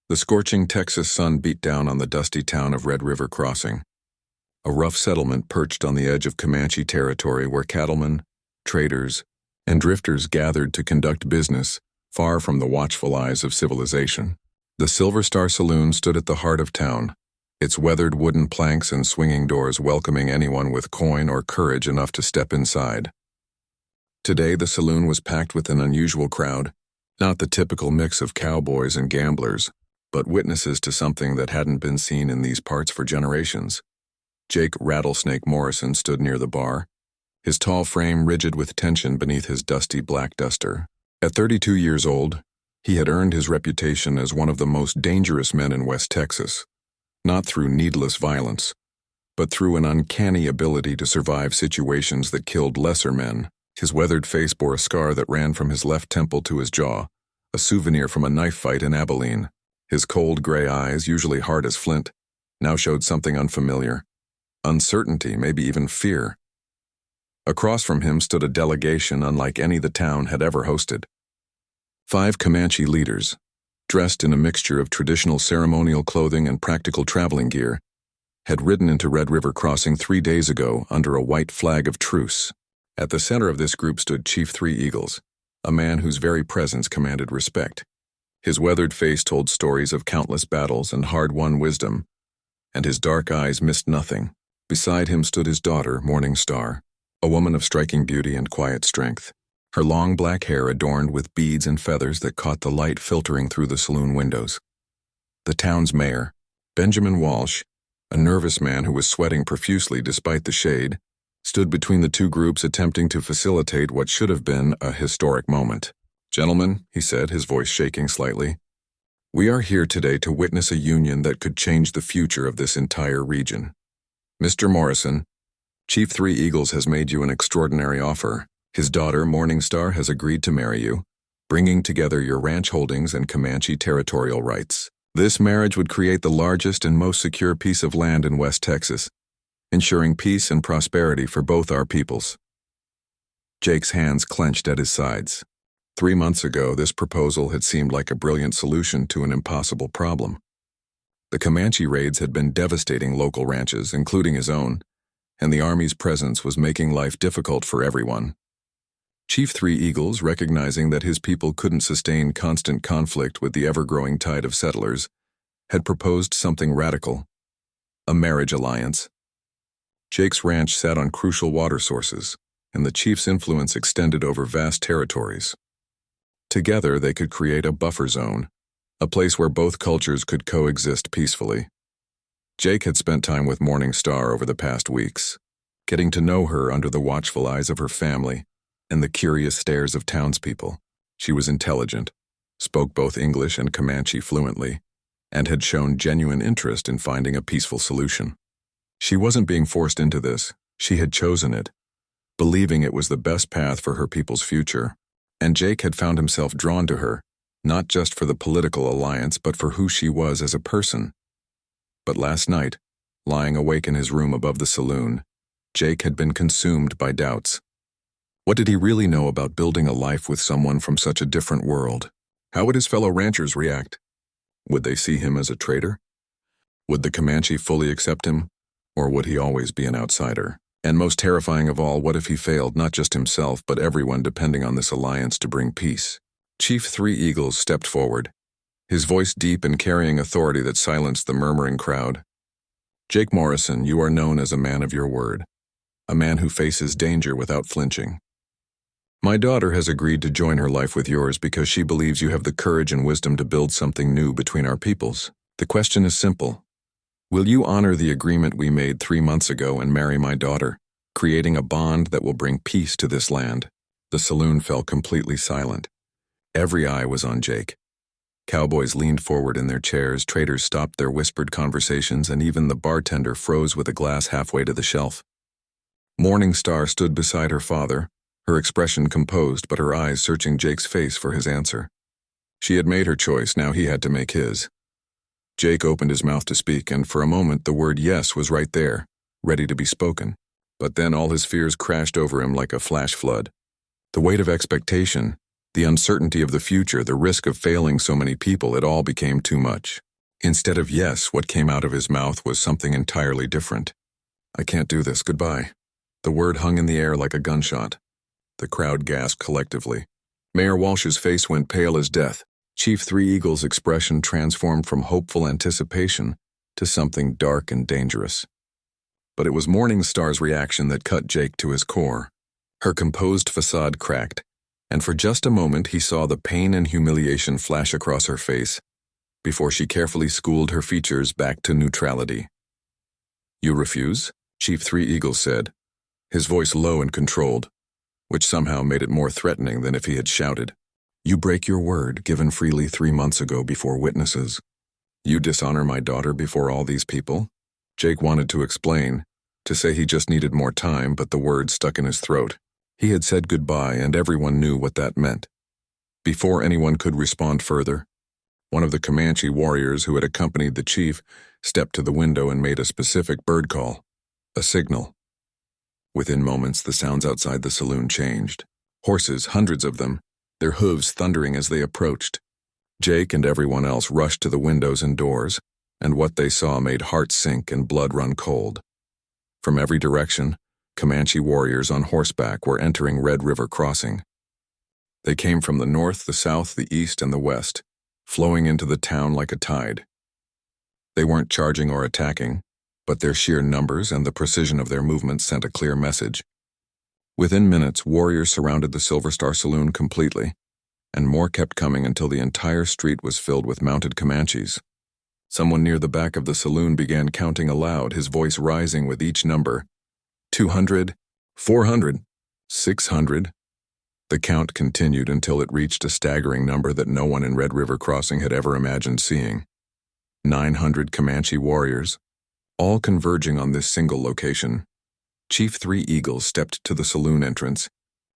The scorching Texas sun beat down on the dusty town of Red River Crossing, a rough settlement perched on the edge of Comanche territory where cattlemen, traders, and drifters gathered to conduct business far from the watchful eyes of civilization. The Silver Star Saloon stood at the heart of town, its weathered wooden planks and swinging doors welcoming anyone with coin or courage enough to step inside. Today the saloon was packed with an unusual crowd, not the typical mix of cowboys and gamblers, but witnesses to something that hadn't been seen in these parts for generations. Jake "Rattlesnake" Morrison stood near the bar, his tall frame rigid with tension beneath his dusty black duster. At 32 years old, he had earned his reputation as one of the most dangerous men in West Texas, not through needless violence, but through an uncanny ability to survive situations that killed lesser men. His weathered face bore a scar that ran from his left temple to his jaw, a souvenir from a knife fight in Abilene. His cold gray eyes, usually hard as flint, now showed something unfamiliar. Uncertainty, maybe even fear. Across from him stood a delegation unlike any the town had ever hosted. 5 Comanche leaders, dressed in a mixture of traditional ceremonial clothing and practical traveling gear, had ridden into Red River Crossing 3 days ago under a white flag of truce. At the center of this group stood Chief 3 Eagles, a man whose very presence commanded respect. His weathered face told stories of countless battles and hard-won wisdom, and his dark eyes missed nothing. Beside him stood his daughter, Morning Star, a woman of striking beauty and quiet strength, her long black hair adorned with beads and feathers that caught the light filtering through the saloon windows. The town's mayor, Benjamin Walsh, a nervous man who was sweating profusely despite the shade, stood between the two groups attempting to facilitate what should have been a historic moment. "Gentlemen," he said, his voice shaking slightly, "we are here today to witness a union that could change the future of this entire region. Mr. Morrison, Chief 3 Eagles has made you an extraordinary offer. His daughter, Morning Star, has agreed to marry you, bringing together your ranch holdings and Comanche territorial rights. This marriage would create the largest and most secure piece of land in West Texas, ensuring peace and prosperity for both our peoples." Jake's hands clenched at his sides. 3 months ago, this proposal had seemed like a brilliant solution to an impossible problem. The Comanche raids had been devastating local ranches, including his own, and the Army's presence was making life difficult for everyone. Chief 3 Eagles, recognizing that his people couldn't sustain constant conflict with the ever-growing tide of settlers, had proposed something radical: a marriage alliance. Jake's ranch sat on crucial water sources, and the chief's influence extended over vast territories. Together, they could create a buffer zone, a place where both cultures could coexist peacefully. Jake had spent time with Morning Star over the past weeks, getting to know her under the watchful eyes of her family and the curious stares of townspeople. She was intelligent, spoke both English and Comanche fluently, and had shown genuine interest in finding a peaceful solution. She wasn't being forced into this, she had chosen it, believing it was the best path for her people's future. And Jake had found himself drawn to her, not just for the political alliance but for who she was as a person. But last night, lying awake in his room above the saloon, Jake had been consumed by doubts. What did he really know about building a life with someone from such a different world? How would his fellow ranchers react? Would they see him as a traitor? Would the Comanche fully accept him, or would he always be an outsider? And most terrifying of all, what if he failed not just himself but everyone depending on this alliance to bring peace? Chief 3 Eagles stepped forward, his voice deep and carrying authority that silenced the murmuring crowd. "Jake Morrison, you are known as a man of your word, a man who faces danger without flinching. My daughter has agreed to join her life with yours because she believes you have the courage and wisdom to build something new between our peoples. The question is simple. Will you honor the agreement we made 3 months ago and marry my daughter, creating a bond that will bring peace to this land?" The saloon fell completely silent. Every eye was on Jake. Cowboys leaned forward in their chairs, traders stopped their whispered conversations, and even the bartender froze with a glass halfway to the shelf. Morning Star stood beside her father, her expression composed but her eyes searching Jake's face for his answer. She had made her choice, now he had to make his. Jake opened his mouth to speak, and for a moment the word yes was right there, ready to be spoken. But then all his fears crashed over him like a flash flood. The weight of expectation, The uncertainty of the future, the risk of failing so many people, it all became too much. Instead of yes, what came out of his mouth was something entirely different. "I can't do this, goodbye." The word hung in the air like a gunshot. The crowd gasped collectively. Mayor Walsh's face went pale as death. Chief Three Eagles' expression transformed from hopeful anticipation to something dark and dangerous. But it was Morningstar's reaction that cut Jake to his core. Her composed facade cracked, and for just a moment he saw the pain and humiliation flash across her face before she carefully schooled her features back to neutrality. "You refuse?" Chief Three Eagles said, his voice low and controlled, which somehow made it more threatening than if he had shouted. "You break your word given freely 3 months ago before witnesses. You dishonor my daughter before all these people?" Jake wanted to explain, to say he just needed more time, but the words stuck in his throat. He had said goodbye, and everyone knew what that meant. Before anyone could respond further, one of the Comanche warriors who had accompanied the chief stepped to the window and made a specific bird call, a signal. Within moments, the sounds outside the saloon changed. Horses, hundreds of them, their hooves thundering as they approached. Jake and everyone else rushed to the windows and doors, and what they saw made hearts sink and blood run cold. From every direction, Comanche warriors on horseback were entering Red River Crossing. They came from the north, the south, the east, and the west, flowing into the town like a tide. They weren't charging or attacking, but their sheer numbers and the precision of their movements sent a clear message. Within minutes, warriors surrounded the Silver Star Saloon completely, and more kept coming until the entire street was filled with mounted Comanches. Someone near the back of the saloon began counting aloud, his voice rising with each number. 200, 400, 600. The count continued until it reached a staggering number that no one in Red River Crossing had ever imagined seeing. 900 Comanche warriors, all converging on this single location. Chief Three Eagles stepped to the saloon entrance,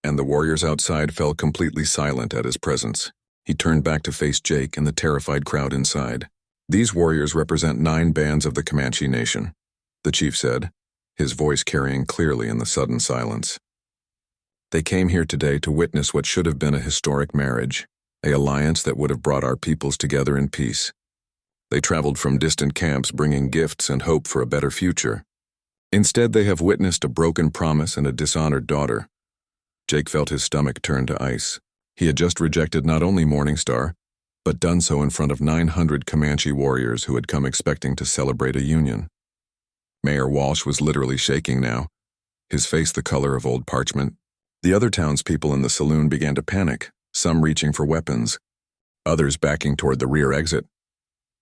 and the warriors outside fell completely silent at his presence. He turned back to face Jake and the terrified crowd inside. "These warriors represent 9 bands of the Comanche Nation," the chief said, his voice carrying clearly in the sudden silence. "They came here today to witness what should have been a historic marriage, an alliance that would have brought our peoples together in peace. They traveled from distant camps bringing gifts and hope for a better future. Instead, they have witnessed a broken promise and a dishonored daughter." Jake felt his stomach turn to ice. He had just rejected not only Morningstar, but done so in front of 900 Comanche warriors who had come expecting to celebrate a union. Mayor Walsh was literally shaking now, his face the color of old parchment. The other townspeople in the saloon began to panic, some reaching for weapons, others backing toward the rear exit.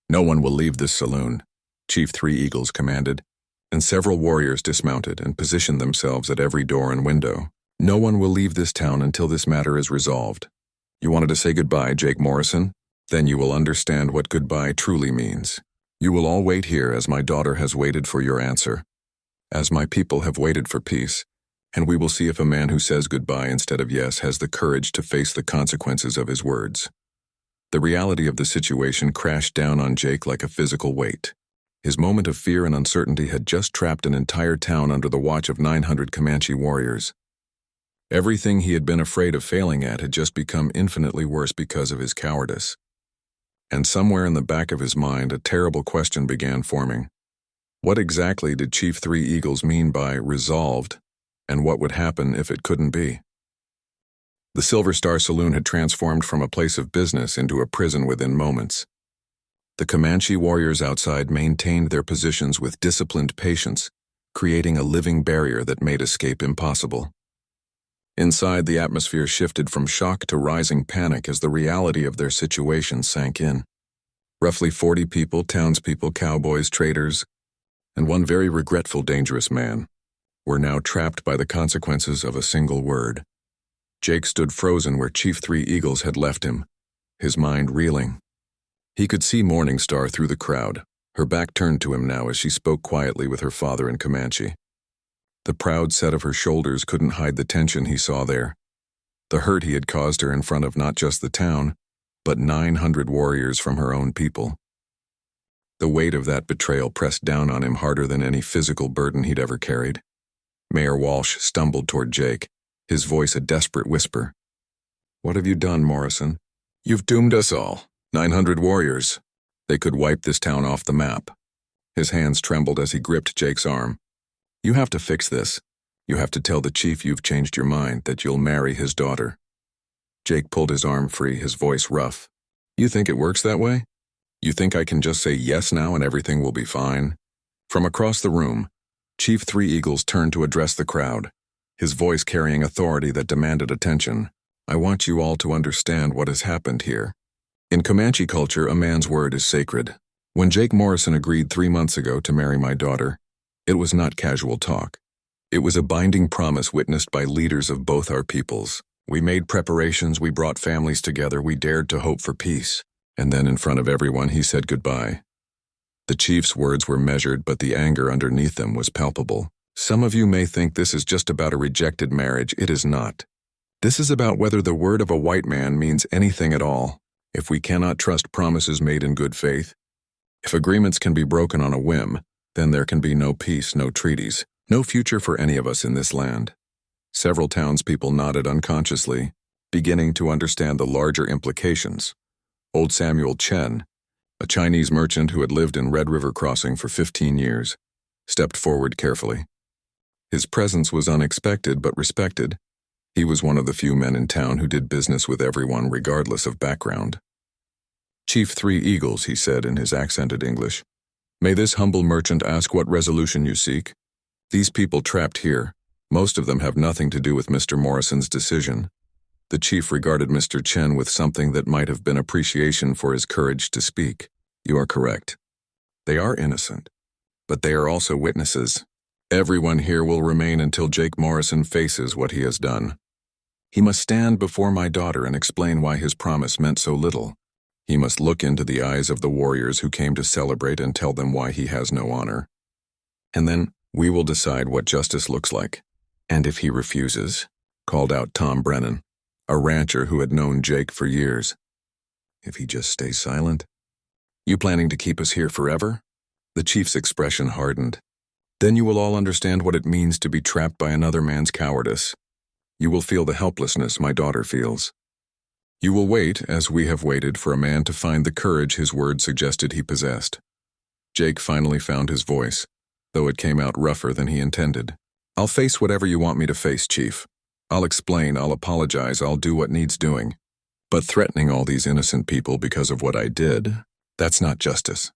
"No one will leave this saloon," Chief Three Eagles commanded, and several warriors dismounted and positioned themselves at every door and window. "No one will leave this town until this matter is resolved. You wanted to say goodbye, Jake Morrison? Then you will understand what goodbye truly means. You will all wait here as my daughter has waited for your answer, as my people have waited for peace, and we will see if a man who says goodbye instead of yes has the courage to face the consequences of his words." The reality of the situation crashed down on Jake like a physical weight. His moment of fear and uncertainty had just trapped an entire town under the watch of 900 Comanche warriors. Everything he had been afraid of failing at had just become infinitely worse because of his cowardice. And somewhere in the back of his mind, a terrible question began forming. What exactly did Chief Three Eagles mean by resolved, and what would happen if it couldn't be? The Silver Star Saloon had transformed from a place of business into a prison within moments. The Comanche warriors outside maintained their positions with disciplined patience, creating a living barrier that made escape impossible. Inside, the atmosphere shifted from shock to rising panic as the reality of their situation sank in. Roughly 40 people, townspeople, cowboys, traders, and one very regretful, dangerous man, were now trapped by the consequences of a single word. Jake stood frozen where Chief Three Eagles had left him, his mind reeling. He could see Morningstar through the crowd, her back turned to him now as she spoke quietly with her father in Comanche. The proud set of her shoulders couldn't hide the tension he saw there, the hurt he had caused her in front of not just the town, but 900 warriors from her own people. The weight of that betrayal pressed down on him harder than any physical burden he'd ever carried. Mayor Walsh stumbled toward Jake, his voice a desperate whisper. What have you done, Morrison? You've doomed us all. 900 warriors. They could wipe this town off the map. His hands trembled as he gripped Jake's arm. You have to fix this. You have to tell the chief you've changed your mind, that you'll marry his daughter. Jake pulled his arm free, his voice rough. You think it works that way? You think I can just say yes now and everything will be fine? From across the room, Chief Three Eagles turned to address the crowd, his voice carrying authority that demanded attention. I want you all to understand what has happened here. In Comanche culture, a man's word is sacred. When Jake Morrison agreed 3 months ago to marry my daughter, it was not casual talk. It was a binding promise witnessed by leaders of both our peoples. We made preparations, we brought families together, we dared to hope for peace. And then in front of everyone, he said goodbye. The chief's words were measured, but the anger underneath them was palpable. Some of you may think this is just about a rejected marriage. It is not. This is about whether the word of a white man means anything at all. If we cannot trust promises made in good faith, if agreements can be broken on a whim, then there can be no peace, no treaties, no future for any of us in this land. Several townspeople nodded unconsciously, beginning to understand the larger implications. Old Samuel Chen, a Chinese merchant who had lived in Red River Crossing for 15 years, stepped forward carefully. His presence was unexpected but respected. He was one of the few men in town who did business with everyone regardless of background. Chief Three Eagles, he said in his accented English, may this humble merchant ask what resolution you seek? These people trapped here, most of them have nothing to do with Mr. Morrison's decision. The chief regarded Mr. Chen with something that might have been appreciation for his courage to speak. You are correct. They are innocent, but they are also witnesses. Everyone here will remain until Jake Morrison faces what he has done. He must stand before my daughter and explain why his promise meant so little. He must look into the eyes of the warriors who came to celebrate and tell them why he has no honor. And then we will decide what justice looks like. And if he refuses, called out Tom Brennan, a rancher who had known Jake for years. If he just stays silent? You planning to keep us here forever? The chief's expression hardened. Then you will all understand what it means to be trapped by another man's cowardice. You will feel the helplessness my daughter feels. You will wait, as we have waited, for a man to find the courage his word suggested he possessed. Jake finally found his voice, though it came out rougher than he intended. I'll face whatever you want me to face, Chief. I'll explain, I'll apologize, I'll do what needs doing. But threatening all these innocent people because of what I did, that's not justice.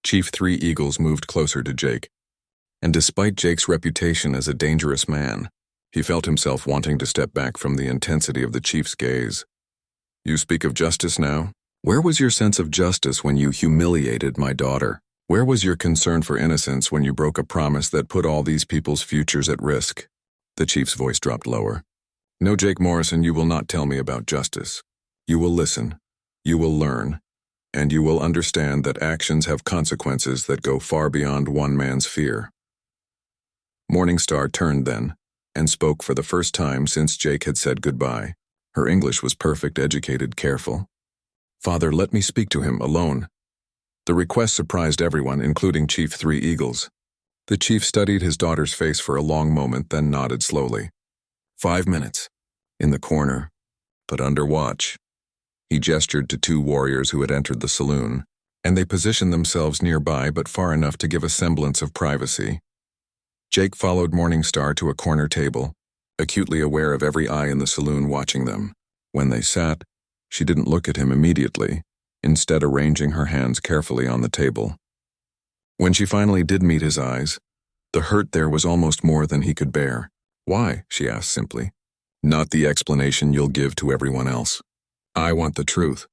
Chief Three Eagles moved closer to Jake. And despite Jake's reputation as a dangerous man, he felt himself wanting to step back from the intensity of the chief's gaze. You speak of justice now? Where was your sense of justice when you humiliated my daughter? Where was your concern for innocence when you broke a promise that put all these people's futures at risk? The chief's voice dropped lower. No, Jake Morrison, you will not tell me about justice. You will listen, you will learn, and you will understand that actions have consequences that go far beyond one man's fear. Morningstar turned then, and spoke for the first time since Jake had said goodbye. Her English was perfect, educated, careful. Father, let me speak to him alone. The request surprised everyone, including Chief Three Eagles. The chief studied his daughter's face for a long moment, then nodded slowly. 5 minutes. In the corner, but under watch. He gestured to 2 warriors who had entered the saloon, and they positioned themselves nearby but far enough to give a semblance of privacy. Jake followed Morningstar to a corner table, acutely aware of every eye in the saloon watching them. When they sat, she didn't look at him immediately, instead arranging her hands carefully on the table. When she finally did meet his eyes, the hurt there was almost more than he could bear. Why? She asked simply. Not the explanation you'll give to everyone else. I want the truth.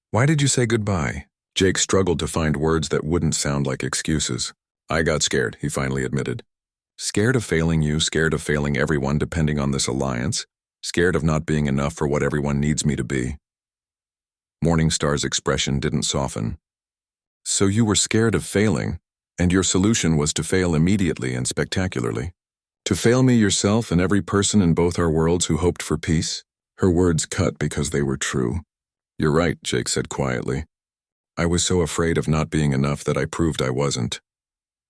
Why did you say goodbye? Jake struggled to find words that wouldn't sound like excuses. I got scared, he finally admitted. Scared of failing you, scared of failing everyone depending on this alliance, scared of not being enough for what everyone needs me to be. Morningstar's expression didn't soften. So you were scared of failing, and your solution was to fail immediately and spectacularly. To fail me yourself and every person in both our worlds who hoped for peace? Her words cut because they were true. You're right, Jake said quietly. I was so afraid of not being enough that I proved I wasn't.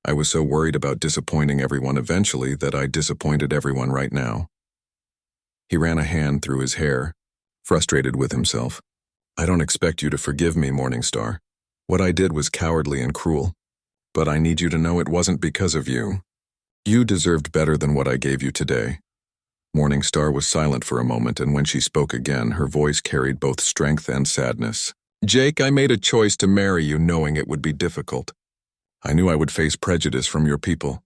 I was so worried about disappointing everyone eventually that I disappointed everyone right now. He ran a hand through his hair, frustrated with himself. I don't expect you to forgive me, Morningstar. What I did was cowardly and cruel. But I need you to know it wasn't because of you. You deserved better than what I gave you today. Morningstar was silent for a moment, and when she spoke again, her voice carried both strength and sadness. Jake, I made a choice to marry you knowing it would be difficult. I knew I would face prejudice from your people.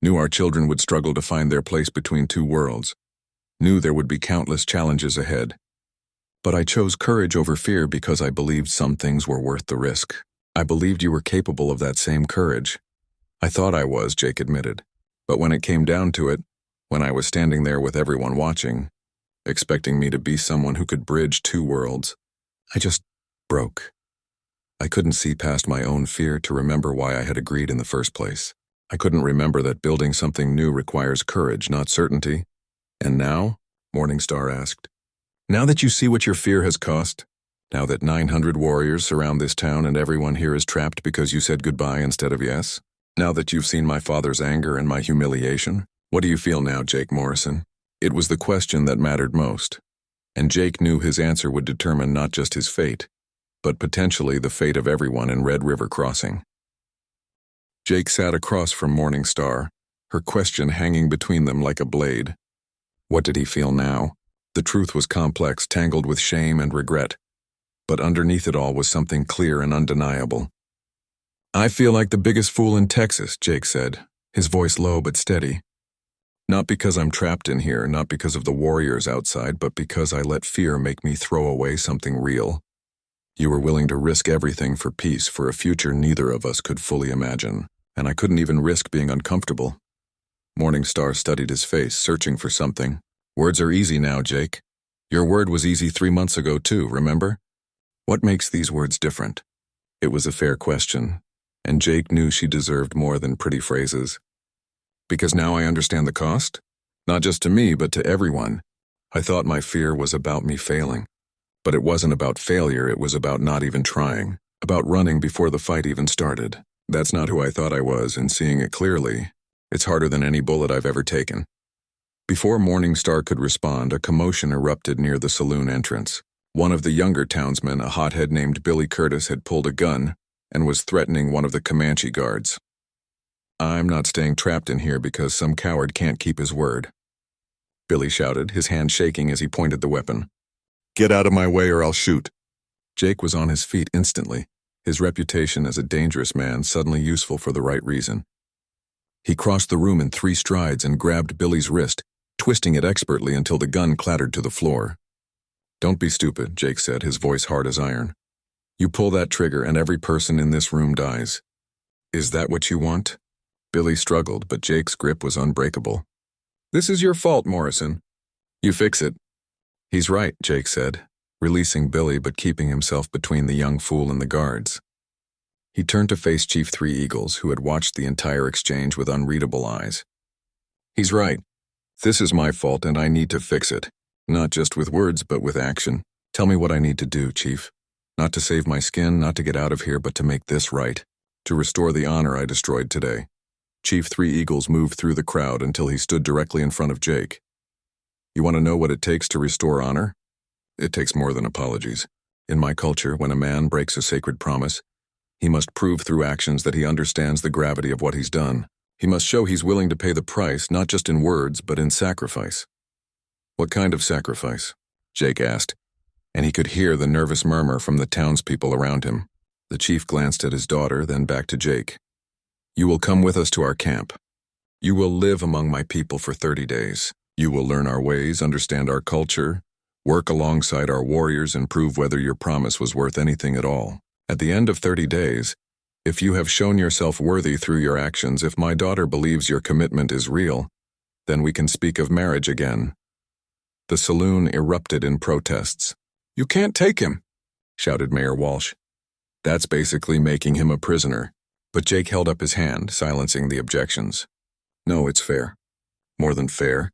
Knew our children would struggle to find their place between two worlds. Knew there would be countless challenges ahead. But I chose courage over fear because I believed some things were worth the risk. I believed you were capable of that same courage. I thought I was, Jake admitted. But when it came down to it, when I was standing there with everyone watching, expecting me to be someone who could bridge two worlds, I just broke. I couldn't see past my own fear to remember why I had agreed in the first place. I couldn't remember that building something new requires courage, not certainty. And now? Morningstar asked. Now that you see what your fear has cost? Now that 900 warriors surround this town and everyone here is trapped because you said goodbye instead of yes? Now that you've seen my father's anger and my humiliation? What do you feel now, Jake Morrison? It was the question that mattered most. And Jake knew his answer would determine not just his fate, but potentially the fate of everyone in Red River Crossing. Jake sat across from Morningstar, her question hanging between them like a blade. What did he feel now? The truth was complex, tangled with shame and regret. But underneath it all was something clear and undeniable. I feel like the biggest fool in Texas, Jake said, his voice low but steady. Not because I'm trapped in here, not because of the warriors outside, but because I let fear make me throw away something real. You were willing to risk everything for peace, for a future neither of us could fully imagine, and I couldn't even risk being uncomfortable. Morningstar studied his face, searching for something. Words are easy now, Jake. Your word was easy 3 months ago too, remember? What makes these words different? It was a fair question, and Jake knew she deserved more than pretty phrases. Because now I understand the cost? Not just to me, but to everyone. I thought my fear was about me failing. But it wasn't about failure, it was about not even trying. About running before the fight even started. That's not who I thought I was, and seeing it clearly, it's harder than any bullet I've ever taken. Before Morningstar could respond, a commotion erupted near the saloon entrance. One of the younger townsmen, a hothead named Billy Curtis, had pulled a gun and was threatening one of the Comanche guards. I'm not staying trapped in here because some coward can't keep his word, Billy shouted, his hand shaking as he pointed the weapon. Get out of my way or I'll shoot. Jake was on his feet instantly, his reputation as a dangerous man suddenly useful for the right reason. He crossed the room in 3 strides and grabbed Billy's wrist, twisting it expertly until the gun clattered to the floor. Don't be stupid, Jake said, his voice hard as iron. You pull that trigger and every person in this room dies. Is that what you want? Billy struggled, but Jake's grip was unbreakable. This is your fault, Morrison. You fix it. He's right, Jake said, releasing Billy but keeping himself between the young fool and the guards. He turned to face Chief Three Eagles, who had watched the entire exchange with unreadable eyes. He's right. This is my fault and I need to fix it. Not just with words, but with action. Tell me what I need to do, Chief. Not to save my skin, not to get out of here, but to make this right. To restore the honor I destroyed today. Chief Three Eagles moved through the crowd until he stood directly in front of Jake. You want to know what it takes to restore honor? It takes more than apologies. In my culture, when a man breaks a sacred promise, he must prove through actions that he understands the gravity of what he's done. He must show he's willing to pay the price, not just in words, but in sacrifice. What kind of sacrifice? Jake asked, and he could hear the nervous murmur from the townspeople around him. The chief glanced at his daughter, then back to Jake. You will come with us to our camp. You will live among my people for 30 days. You will learn our ways, understand our culture, work alongside our warriors, and prove whether your promise was worth anything at all. At the end of 30 days, if you have shown yourself worthy through your actions, if my daughter believes your commitment is real, then we can speak of marriage again. The saloon erupted in protests. You can't take him, shouted Mayor Walsh. That's basically making him a prisoner. But Jake held up his hand, silencing the objections. No, it's fair. More than fair.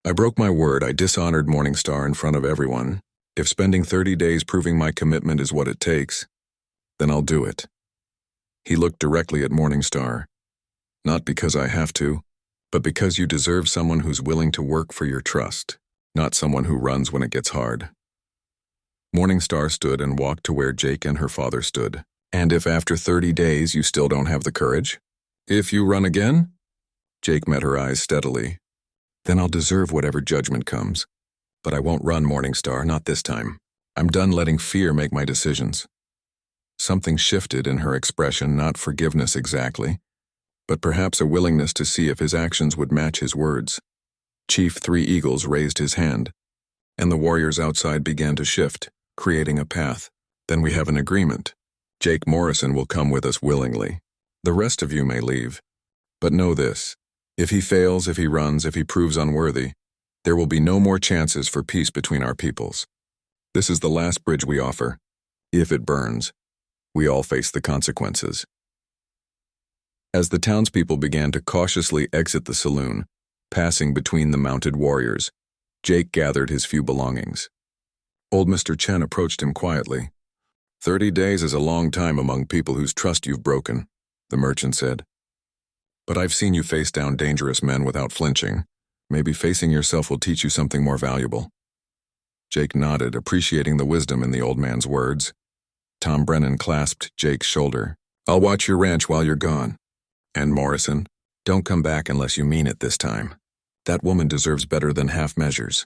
I broke my word. I dishonored Morningstar in front of everyone. If spending 30 days proving my commitment is what it takes, then I'll do it. He looked directly at Morningstar. Not because I have to, but because you deserve someone who's willing to work for your trust, not someone who runs when it gets hard. Morningstar stood and walked to where Jake and her father stood. And if after 30 days you still don't have the courage? If you run again? Jake met her eyes steadily. Then I'll deserve whatever judgment comes. But I won't run, Morningstar, not this time. I'm done letting fear make my decisions. Something shifted in her expression, not forgiveness exactly, but perhaps a willingness to see if his actions would match his words. Chief Three Eagles raised his hand, and the warriors outside began to shift, creating a path. Then we have an agreement. Jake Morrison will come with us willingly. The rest of you may leave. But know this, if he fails, if he runs, if he proves unworthy, there will be no more chances for peace between our peoples. This is the last bridge we offer. If it burns, we all face the consequences. As the townspeople began to cautiously exit the saloon, passing between the mounted warriors, Jake gathered his few belongings. Old Mr. Chen approached him quietly. 30 days is a long time among people whose trust you've broken, the merchant said. But I've seen you face down dangerous men without flinching. Maybe facing yourself will teach you something more valuable. Jake nodded, appreciating the wisdom in the old man's words. Tom Brennan clasped Jake's shoulder. I'll watch your ranch while you're gone. And Morrison, don't come back unless you mean it this time. That woman deserves better than half measures.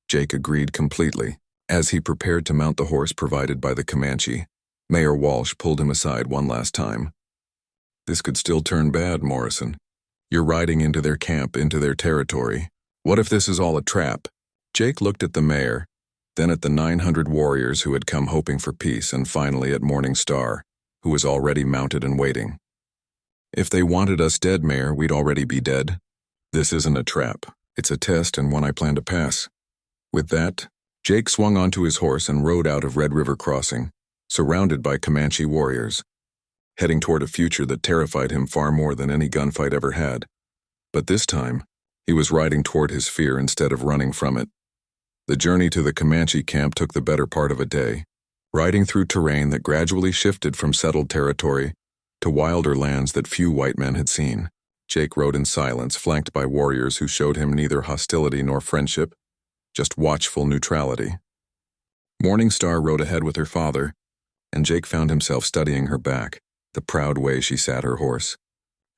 Jake agreed completely. As he prepared to mount the horse provided by the Comanche, Mayor Walsh pulled him aside one last time. This could still turn bad, Morrison. You're riding into their camp, into their territory. What if this is all a trap? Jake looked at the mayor, then at the 900 warriors who had come hoping for peace, and finally at Morningstar, who was already mounted and waiting. If they wanted us dead, Mayor, we'd already be dead. This isn't a trap. It's a test and one I plan to pass. With that, Jake swung onto his horse and rode out of Red River Crossing, surrounded by Comanche warriors, heading toward a future that terrified him far more than any gunfight ever had. But this time, he was riding toward his fear instead of running from it. The journey to the Comanche camp took the better part of a day, riding through terrain that gradually shifted from settled territory to wilder lands that few white men had seen. Jake rode in silence, flanked by warriors who showed him neither hostility nor friendship, just watchful neutrality. Morningstar rode ahead with her father, and Jake found himself studying her back, the proud way she sat her horse,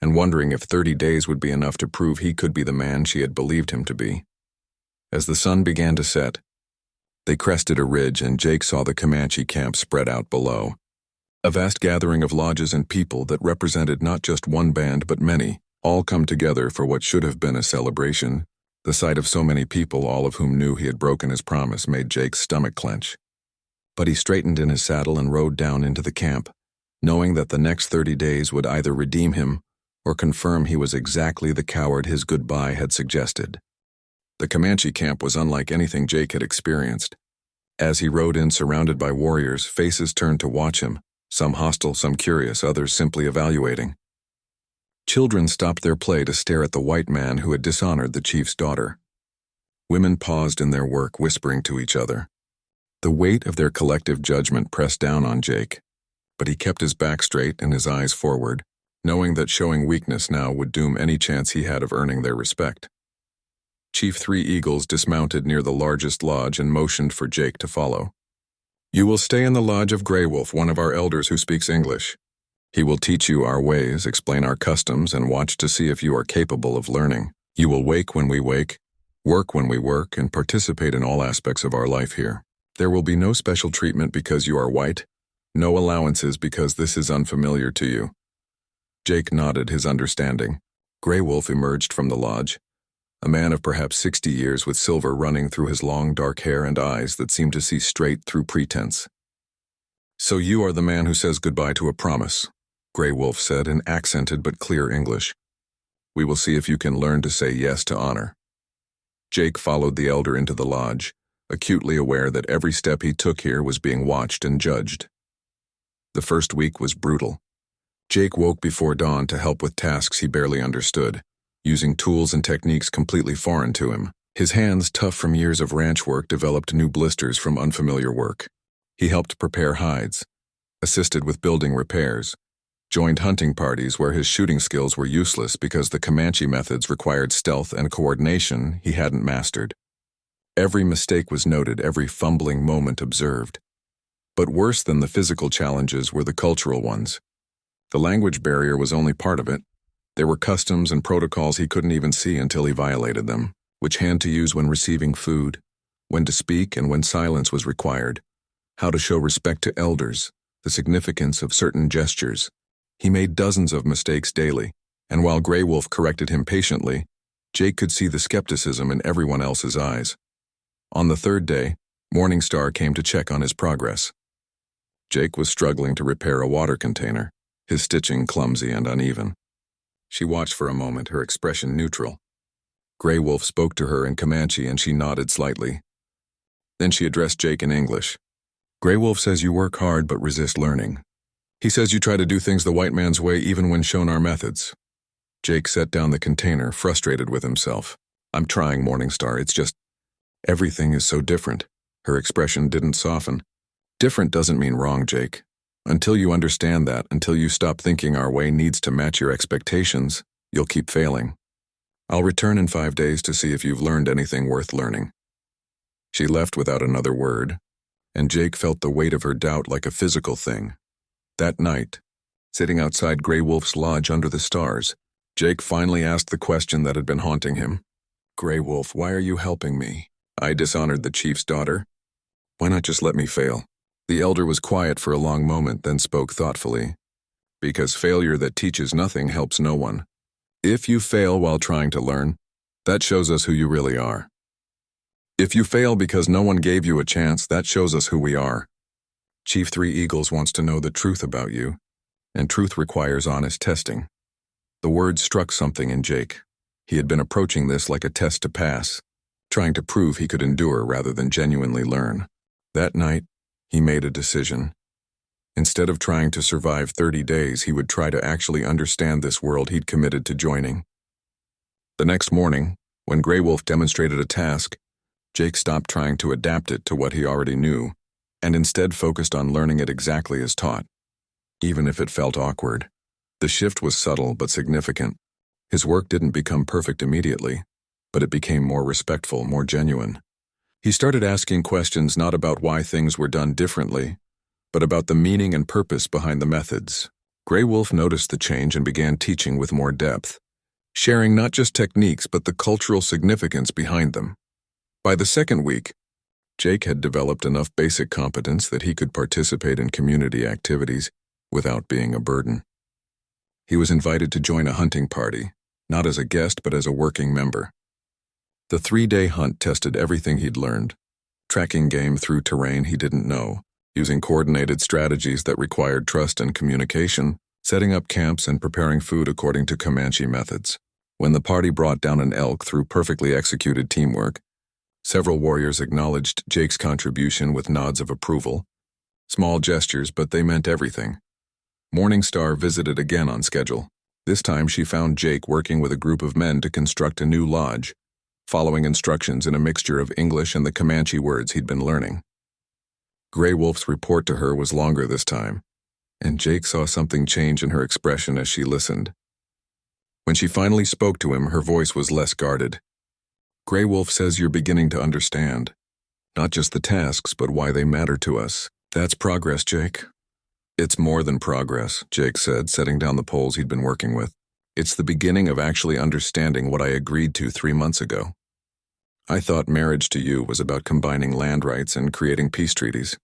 and wondering if 30 days would be enough to prove he could be the man she had believed him to be. As the sun began to set, they crested a ridge and Jake saw the Comanche camp spread out below. A vast gathering of lodges and people that represented not just one band but many, all come together for what should have been a celebration. The sight of so many people, all of whom knew he had broken his promise, made Jake's stomach clench. But he straightened in his saddle and rode down into the camp, knowing that the next 30 days would either redeem him or confirm he was exactly the coward his goodbye had suggested. The Comanche camp was unlike anything Jake had experienced. As he rode in surrounded by warriors, faces turned to watch him, some hostile, some curious, others simply evaluating. Children stopped their play to stare at the white man who had dishonored the chief's daughter. Women paused in their work, whispering to each other. The weight of their collective judgment pressed down on Jake, but he kept his back straight and his eyes forward, knowing that showing weakness now would doom any chance he had of earning their respect. Chief Three Eagles dismounted near the largest lodge and motioned for Jake to follow. You will stay in the lodge of Grey Wolf, one of our elders who speaks English. He will teach you our ways, explain our customs, and watch to see if you are capable of learning. You will wake when we wake, work when we work, and participate in all aspects of our life here. There will be no special treatment because you are white, no allowances because this is unfamiliar to you. Jake nodded his understanding. Grey Wolf emerged from the lodge, a man of perhaps 60 years with silver running through his long dark hair and eyes that seemed to see straight through pretense. So you are the man who says goodbye to a promise, Grey Wolf said in accented but clear English. We will see if you can learn to say yes to honor. Jake followed the elder into the lodge, acutely aware that every step he took here was being watched and judged. The first week was brutal. Jake woke before dawn to help with tasks he barely understood, using tools and techniques completely foreign to him. His hands, tough from years of ranch work, developed new blisters from unfamiliar work. He helped prepare hides, assisted with building repairs, joined hunting parties where his shooting skills were useless because the Comanche methods required stealth and coordination he hadn't mastered. Every mistake was noted, every fumbling moment observed. But worse than the physical challenges were the cultural ones. The language barrier was only part of it. There were customs and protocols he couldn't even see until he violated them, which hand to use when receiving food, when to speak and when silence was required, how to show respect to elders, the significance of certain gestures. He made dozens of mistakes daily, and while Grey Wolf corrected him patiently, Jake could see the skepticism in everyone else's eyes. On the third day, Morningstar came to check on his progress. Jake was struggling to repair a water container, his stitching clumsy and uneven. She watched for a moment, her expression neutral. Grey Wolf spoke to her in Comanche and she nodded slightly. Then she addressed Jake in English. Grey Wolf says you work hard but resist learning. He says you try to do things the white man's way even when shown our methods. Jake set down the container, frustrated with himself. I'm trying, Morningstar, it's just, everything is so different. Her expression didn't soften. Different doesn't mean wrong, Jake. Until you understand that, until you stop thinking our way needs to match your expectations, you'll keep failing. I'll return in 5 days to see if you've learned anything worth learning. She left without another word, and Jake felt the weight of her doubt like a physical thing. That night, sitting outside Grey Wolf's lodge under the stars, Jake finally asked the question that had been haunting him. Grey Wolf, why are you helping me? I dishonored the chief's daughter. Why not just let me fail? The elder was quiet for a long moment, then spoke thoughtfully. Because failure that teaches nothing helps no one. If you fail while trying to learn, that shows us who you really are. If you fail because no one gave you a chance, that shows us who we are. Chief Three Eagles wants to know the truth about you, and truth requires honest testing. The words struck something in Jake. He had been approaching this like a test to pass, trying to prove he could endure rather than genuinely learn. That night, he made a decision. Instead of trying to survive 30 days, he would try to actually understand this world he'd committed to joining. The next morning, when Grey Wolf demonstrated a task, Jake stopped trying to adapt it to what he already knew, and instead focused on learning it exactly as taught, even if it felt awkward. The shift was subtle but significant. His work didn't become perfect immediately, but it became more respectful, more genuine. He started asking questions not about why things were done differently, but about the meaning and purpose behind the methods. Grey Wolf noticed the change and began teaching with more depth, sharing not just techniques but the cultural significance behind them. By the second week, Jake had developed enough basic competence that he could participate in community activities without being a burden. He was invited to join a hunting party, not as a guest but as a working member. The 3-day hunt tested everything he'd learned, tracking game through terrain he didn't know, using coordinated strategies that required trust and communication, setting up camps and preparing food according to Comanche methods. When the party brought down an elk through perfectly executed teamwork, several warriors acknowledged Jake's contribution with nods of approval. Small gestures, but they meant everything. Morningstar visited again on schedule. This time she found Jake working with a group of men to construct a new lodge, following instructions in a mixture of English and the Comanche words he'd been learning. Grey Wolf's report to her was longer this time, and Jake saw something change in her expression as she listened. When she finally spoke to him, her voice was less guarded. Grey Wolf says you're beginning to understand, not just the tasks, but why they matter to us. That's progress, Jake. It's more than progress, Jake said, setting down the poles he'd been working with. It's the beginning of actually understanding what I agreed to 3 months ago. I thought marriage to you was about combining land rights and creating peace treaties.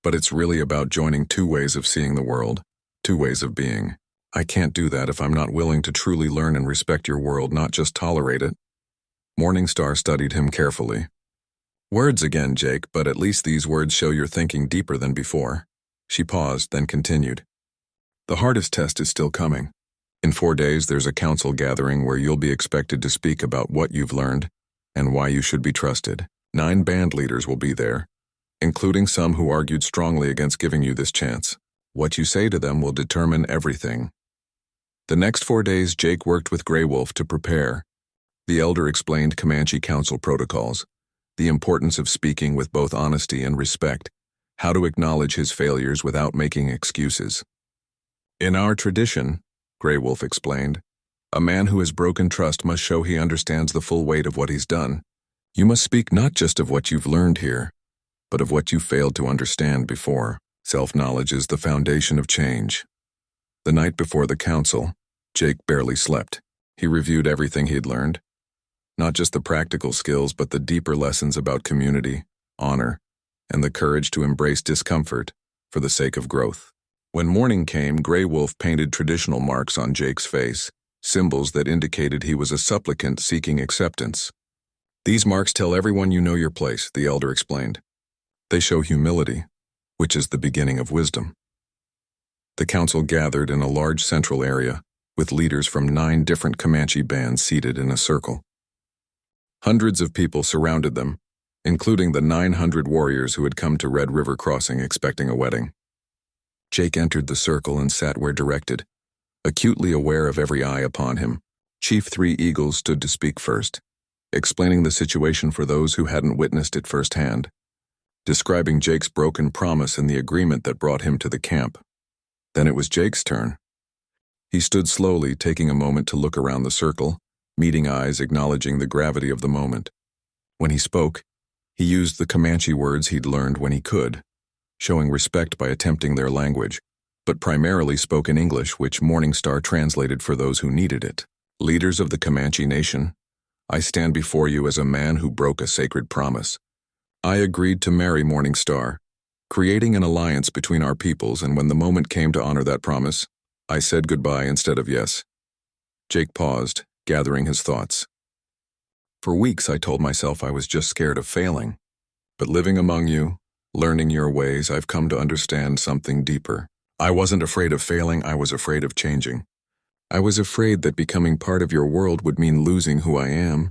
But it's really about joining 2 ways of seeing the world, 2 ways of being. I can't do that if I'm not willing to truly learn and respect your world, not just tolerate it. Morningstar studied him carefully. Words again, Jake, but at least these words show you're thinking deeper than before. She paused, then continued. The hardest test is still coming. In 4 days, there's a council gathering where you'll be expected to speak about what you've learned and why you should be trusted. 9 band leaders will be there, including some who argued strongly against giving you this chance. What you say to them will determine everything. The next 4 days, Jake worked with Grey Wolf to prepare. The elder explained Comanche council protocols, the importance of speaking with both honesty and respect, how to acknowledge his failures without making excuses. In our tradition, Grey Wolf explained, a man who has broken trust must show he understands the full weight of what he's done. You must speak not just of what you've learned here, but of what you failed to understand before. Self-knowledge is the foundation of change. The night before the council, Jake barely slept. He reviewed everything he'd learned. Not just the practical skills, but the deeper lessons about community, honor, and the courage to embrace discomfort for the sake of growth. When morning came, Grey Wolf painted traditional marks on Jake's face, symbols that indicated he was a supplicant seeking acceptance. These marks tell everyone you know your place, the elder explained. They show humility, which is the beginning of wisdom. The council gathered in a large central area, with leaders from 9 different Comanche bands seated in a circle. Hundreds of people surrounded them, including the 900 warriors who had come to Red River Crossing expecting a wedding. Jake entered the circle and sat where directed, acutely aware of every eye upon him. Chief Three Eagles stood to speak first, explaining the situation for those who hadn't witnessed it firsthand, describing Jake's broken promise and the agreement that brought him to the camp. Then it was Jake's turn. He stood slowly, taking a moment to look around the circle, meeting eyes, acknowledging the gravity of the moment. When he spoke, he used the Comanche words he'd learned when he could, showing respect by attempting their language, but primarily spoke in English, which Morningstar translated for those who needed it. Leaders of the Comanche Nation, I stand before you as a man who broke a sacred promise. I agreed to marry Morningstar, creating an alliance between our peoples, and when the moment came to honor that promise, I said goodbye instead of yes. Jake paused, gathering his thoughts. For weeks I told myself I was just scared of failing, but living among you, learning your ways, I've come to understand something deeper. I wasn't afraid of failing, I was afraid of changing. I was afraid that becoming part of your world would mean losing who I am.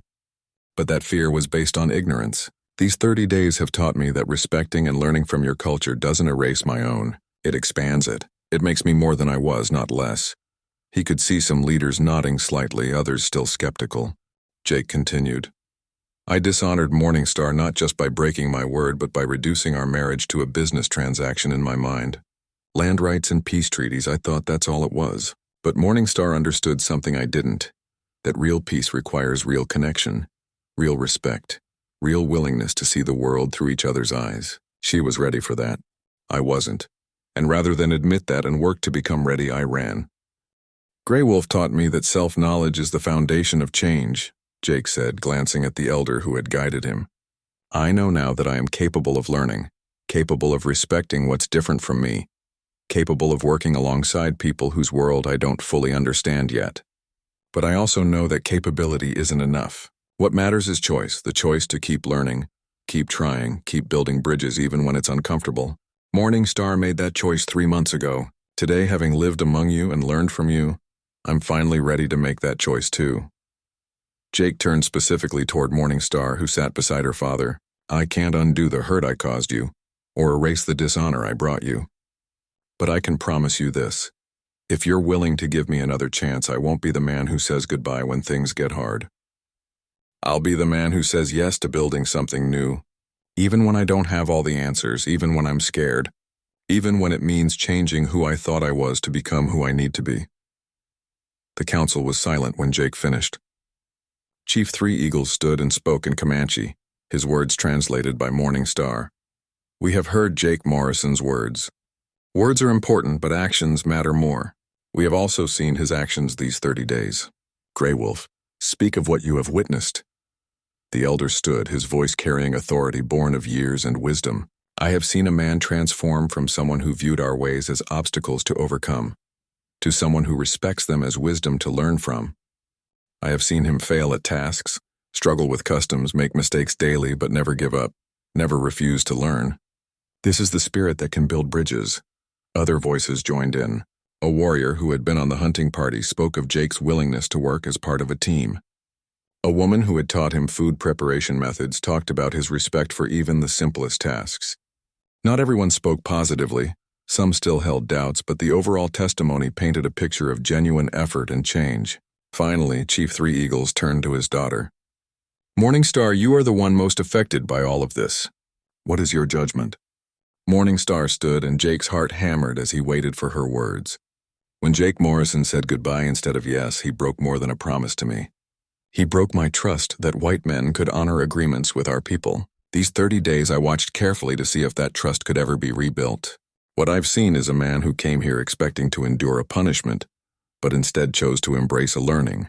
But that fear was based on ignorance. These 30 days have taught me that respecting and learning from your culture doesn't erase my own. It expands it. It makes me more than I was, not less. He could see some leaders nodding slightly, others still skeptical. Jake continued. I dishonored Morningstar not just by breaking my word, but by reducing our marriage to a business transaction in my mind. Land rights and peace treaties, I thought that's all it was. But Morningstar understood something I didn't, that real peace requires real connection, real respect, real willingness to see the world through each other's eyes. She was ready for that. I wasn't. And rather than admit that and work to become ready, I ran. Grey Wolf taught me that self-knowledge is the foundation of change, Jake said, glancing at the elder who had guided him. I know now that I am capable of learning, capable of respecting what's different from me, capable of working alongside people whose world I don't fully understand yet. But I also know that capability isn't enough. What matters is choice, the choice to keep learning, keep trying, keep building bridges even when it's uncomfortable. Morningstar made that choice 3 months ago. Today, having lived among you and learned from you, I'm finally ready to make that choice too. Jake turned specifically toward Morningstar, who sat beside her father. I can't undo the hurt I caused you, or erase the dishonor I brought you. But I can promise you this. If you're willing to give me another chance, I won't be the man who says goodbye when things get hard. I'll be the man who says yes to building something new, even when I don't have all the answers, even when I'm scared, even when it means changing who I thought I was to become who I need to be. The council was silent when Jake finished. Chief Three Eagles stood and spoke in Comanche, his words translated by Morningstar. We have heard Jake Morrison's words. Words are important, but actions matter more. We have also seen his actions these 30 days. Grey Wolf, speak of what you have witnessed. The elder stood, his voice carrying authority born of years and wisdom. I have seen a man transform from someone who viewed our ways as obstacles to overcome, to someone who respects them as wisdom to learn from. I have seen him fail at tasks, struggle with customs, make mistakes daily but never give up, never refuse to learn. This is the spirit that can build bridges. Other voices joined in. A warrior who had been on the hunting party spoke of Jake's willingness to work as part of a team. A woman who had taught him food preparation methods talked about his respect for even the simplest tasks. Not everyone spoke positively. Some still held doubts, but the overall testimony painted a picture of genuine effort and change. Finally, Chief Three Eagles turned to his daughter. Morningstar, you are the one most affected by all of this. What is your judgment? Morningstar stood, and Jake's heart hammered as he waited for her words. When Jake Morrison said goodbye instead of yes, he broke more than a promise to me. He broke my trust that white men could honor agreements with our people. These 30 days I watched carefully to see if that trust could ever be rebuilt. What I've seen is a man who came here expecting to endure a punishment, but instead chose to embrace a learning.